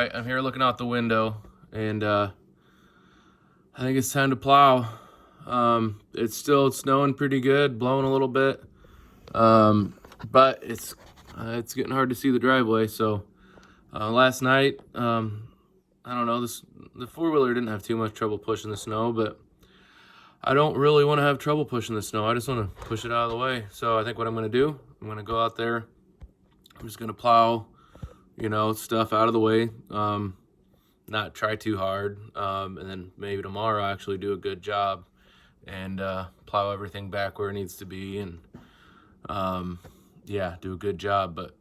right, I'm here looking out the window, and I think it's time to plow. It's still snowing pretty good, blowing a little bit, but it's getting hard to see the driveway. So last night, I don't know, the four-wheeler didn't have too much trouble pushing the snow, but I don't really want to have trouble pushing the snow. I just want to push it out of the way. So I think what I'm going to do, I'm going to go out there. I'm just going to plow, stuff out of the way. Not try too hard. And then maybe tomorrow I actually do a good job and plow everything back where it needs to be. And do a good job. But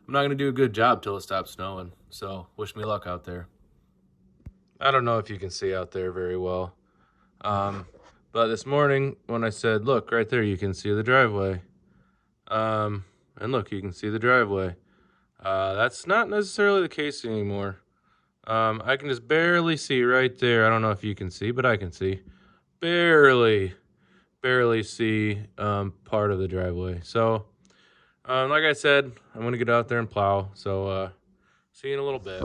I'm not going to do a good job till it stops snowing. So wish me luck out there. I don't know if you can see out there very well. But this morning when I said, look, right there, you can see the driveway. And look, you can see the driveway. That's not necessarily the case anymore. I can just barely see right there. I don't know if you can see, but I can see. Barely see part of the driveway. So, like I said, I'm going to get out there and plow. So, see you in a little bit.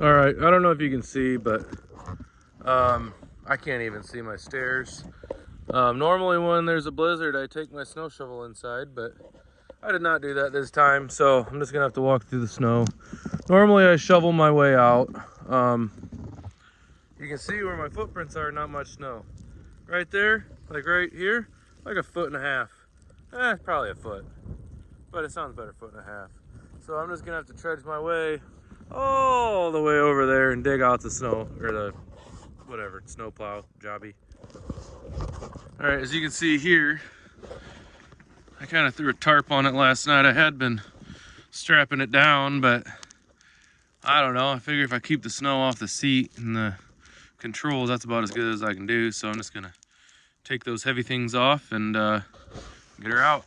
All right, I don't know if you can see, but I can't even see my stairs. Normally when there's a blizzard, I take my snow shovel inside, but I did not do that this time, so I'm just gonna have to walk through the snow. Normally I shovel my way out. You can see where my footprints are, not much snow. Right there, like right here, like 1.5 feet. Probably a foot, but it sounds better, 1.5 feet. So I'm just gonna have to trudge my way all the way over there and dig out the snow, or the whatever, snow plow jobby. All right, as you can see here, I kind of threw a tarp on it last night. I had been strapping it down, but I don't know. I figure if I keep the snow off the seat and the controls, that's about as good as I can do. So I'm just gonna take those heavy things off and get her out.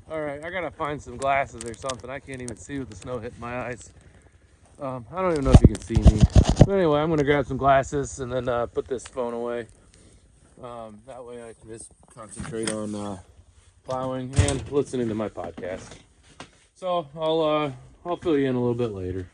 All right, I gotta find some glasses or something. I can't even see with the snow hitting my eyes. I don't even know if you can see me. But anyway, I'm gonna grab some glasses and then put this phone away. That way I can just concentrate on plowing and listening to my podcast. So I'll fill you in a little bit later.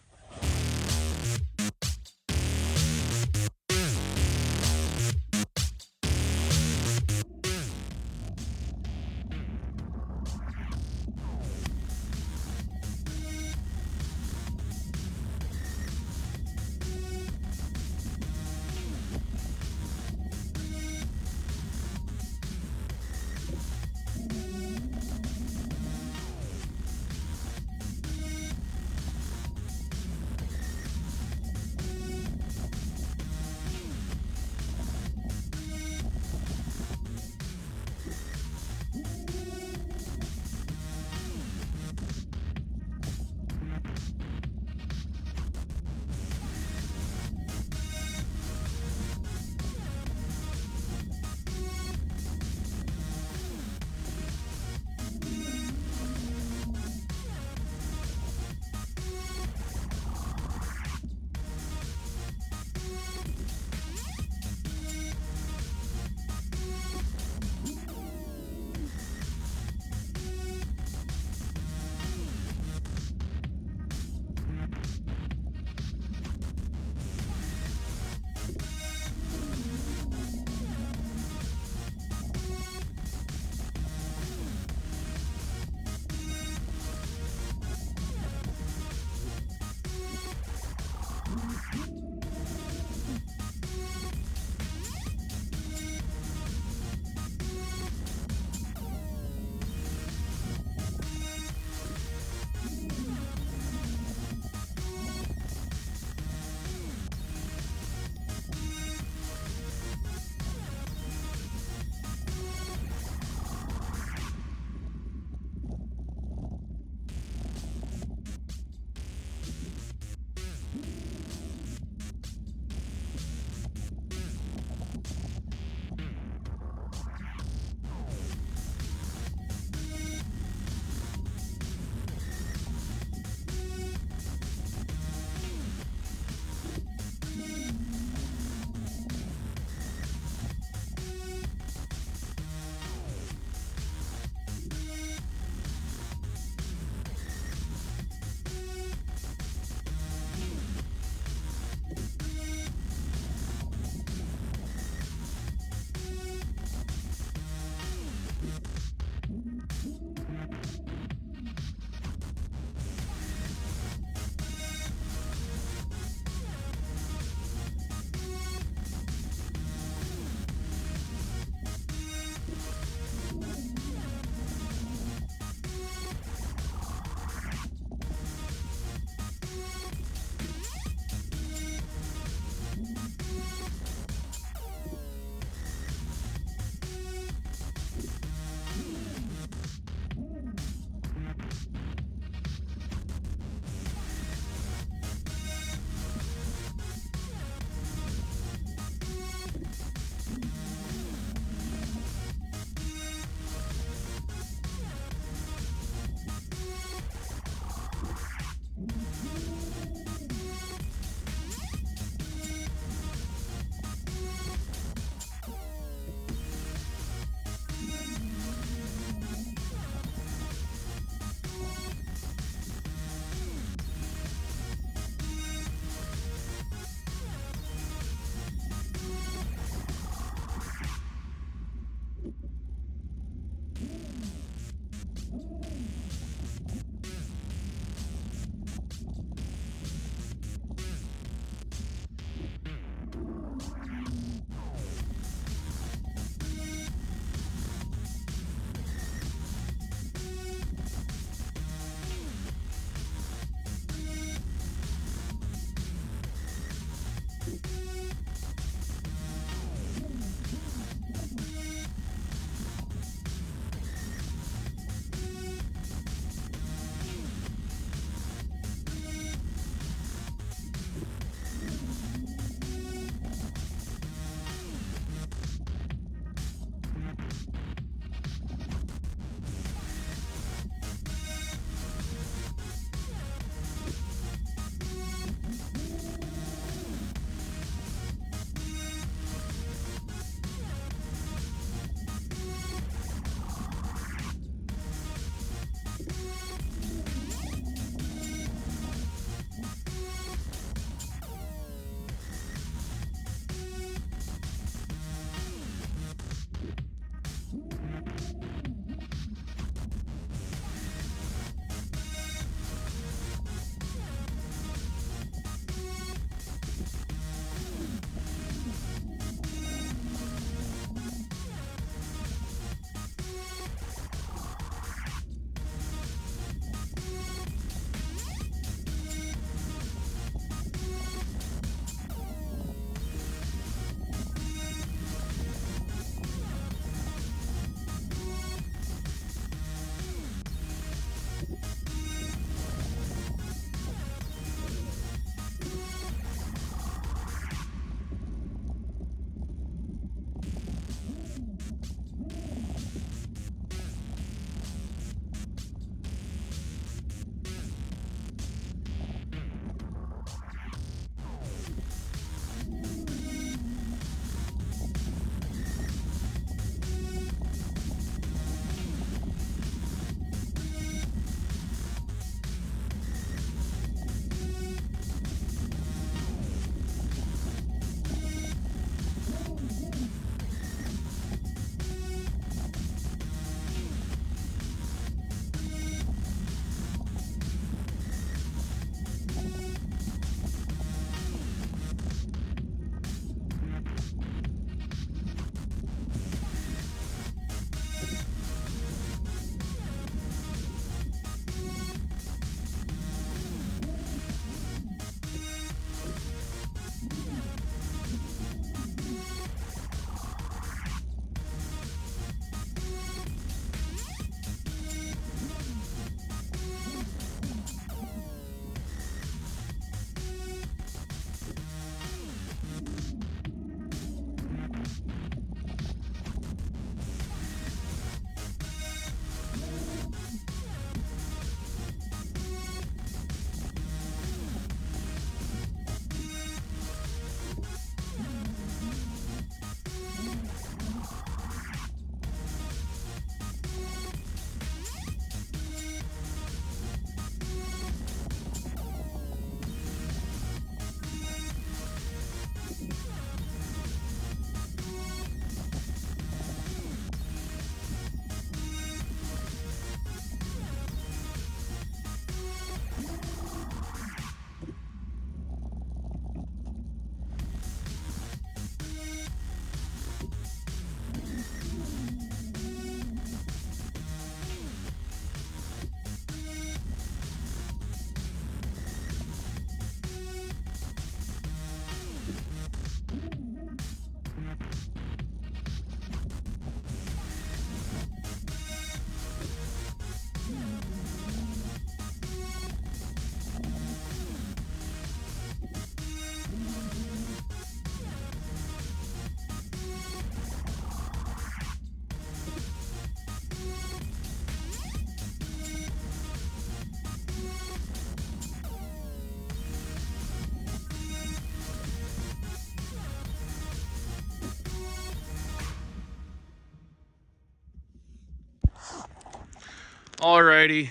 Alrighty,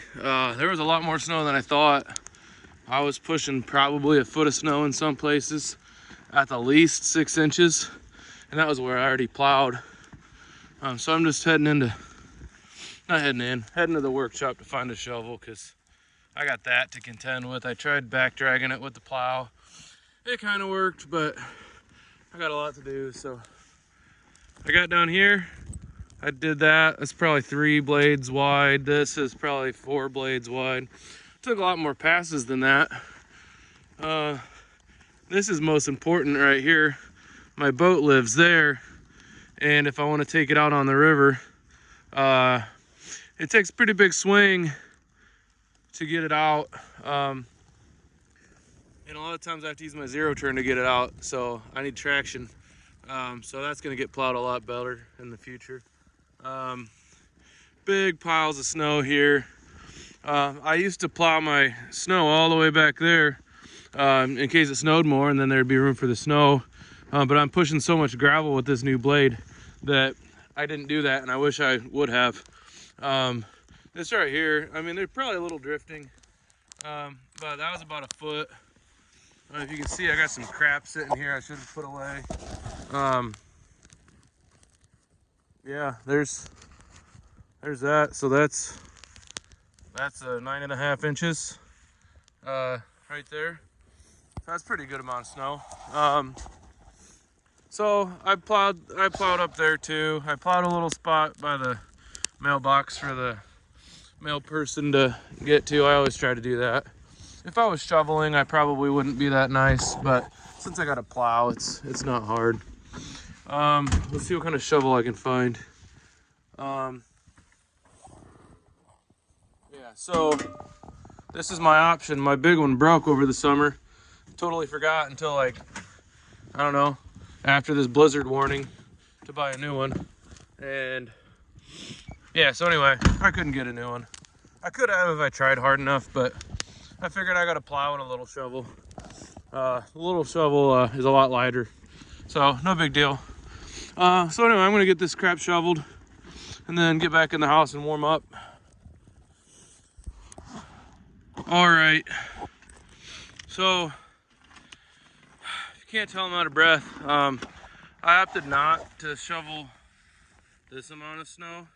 there was a lot more snow than I thought. I was pushing probably a foot of snow in some places, at the least 6 inches, and that was where I already plowed. So I'm just heading to the workshop to find a shovel, because I got that to contend with. I tried back dragging it with the plow. It kind of worked, but I got a lot to do, so I got down here. I did that. It's probably 3 blades wide. This is probably 4 blades wide. Took a lot more passes than that. This is most important right here. My boat lives there, and if I want to take it out on the river, it takes a pretty big swing to get it out. And a lot of times I have to use my zero turn to get it out, so I need traction. So that's gonna get plowed a lot better in the future. Big piles of snow here. I used to plow my snow all the way back there in case it snowed more, and then there'd be room for the snow. But I'm pushing so much gravel with this new blade that I didn't do that, and I wish I would have. This right here, I mean, they're probably a little drifting, but that was about a foot. If you can see, I got some crap sitting here I should have put away. Yeah, there's that. So that's 9.5 inches right there. So that's a pretty good amount of snow. So I plowed up there too. I plowed a little spot by the mailbox for the mail person to get to. I always try to do that. If I was shoveling, I probably wouldn't be that nice, but since I got a plow, it's not hard. Let's see what kind of shovel I can find. Yeah, so this is my option. My big one broke over the summer. Totally forgot until, like, I don't know, after this blizzard warning to buy a new one. And yeah, so anyway, I couldn't get a new one. I could have if I tried hard enough, but I figured I got a plow and a little shovel. The little shovel is a lot lighter, so no big deal. So anyway, I'm gonna get this crap shoveled and then get back in the house and warm up. All right, so if you can't tell I'm out of breath, I opted not to shovel this amount of snow.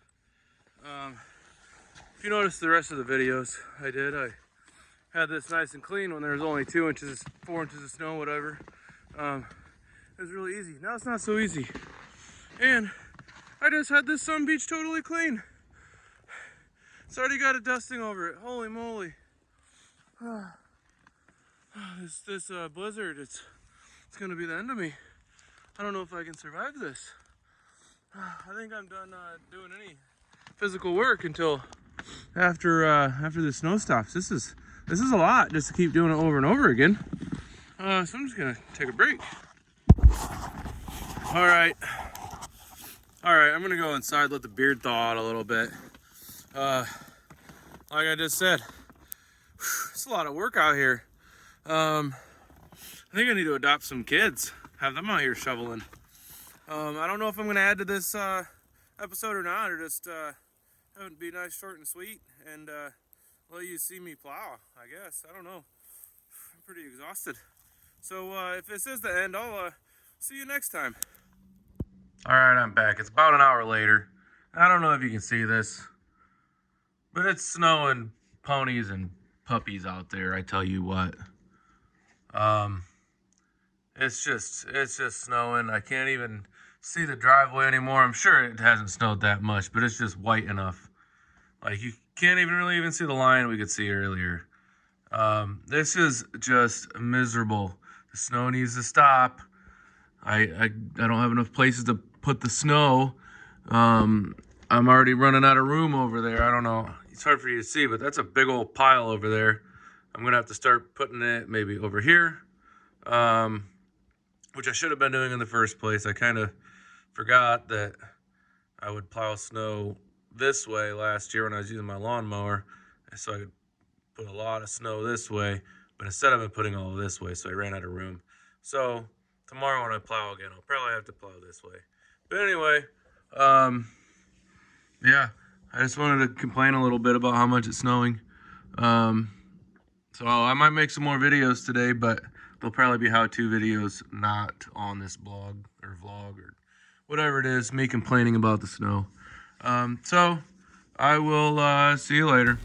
If you notice the rest of the videos I had this nice and clean when there was only 2 inches, 4 inches of snow, whatever. It was really easy. Now it's not so easy. And I just had this sun beach totally clean. It's already got a dusting over it. Holy moly. This blizzard, it's gonna be the end of me. I don't know if I can survive this. I think I'm done doing any physical work until after the snow stops. This is a lot just to keep doing it over and over again. So I'm just gonna take a break. All right, I'm gonna go inside, let the beard thaw out a little bit. Like I just said, it's a lot of work out here. I think I need to adopt some kids, have them out here shoveling. I don't know if I'm gonna add to this episode or not, or just have it be nice, short, and sweet, and let you see me plow, I guess. I don't know. I'm pretty exhausted. So if this is the end, I'll see you next time. All right, I'm back. It's about an hour later. I don't know if you can see this, but it's snowing ponies and puppies out there, I tell you what. It's just snowing. I can't even see the driveway anymore. I'm sure it hasn't snowed that much, but it's just white enough. Like, you can't even see the line we could see earlier. This is just miserable. The snow needs to stop. I don't have enough places to put the snow. I'm already running out of room over there. I don't know. It's hard for you to see, but that's a big old pile over there. I'm gonna have to start putting it maybe over here, which I should have been doing in the first place. I kind of forgot that I would plow snow this way last year when I was using my lawnmower, so I could put a lot of snow this way, but instead I've been putting all this way, so I ran out of room. So tomorrow when I plow again, I'll probably have to plow this way. But anyway, yeah, I just wanted to complain a little bit about how much it's snowing. So I might make some more videos today, but they'll probably be how-to videos, not on this blog or vlog or whatever it is, me complaining about the snow. So I will see you later.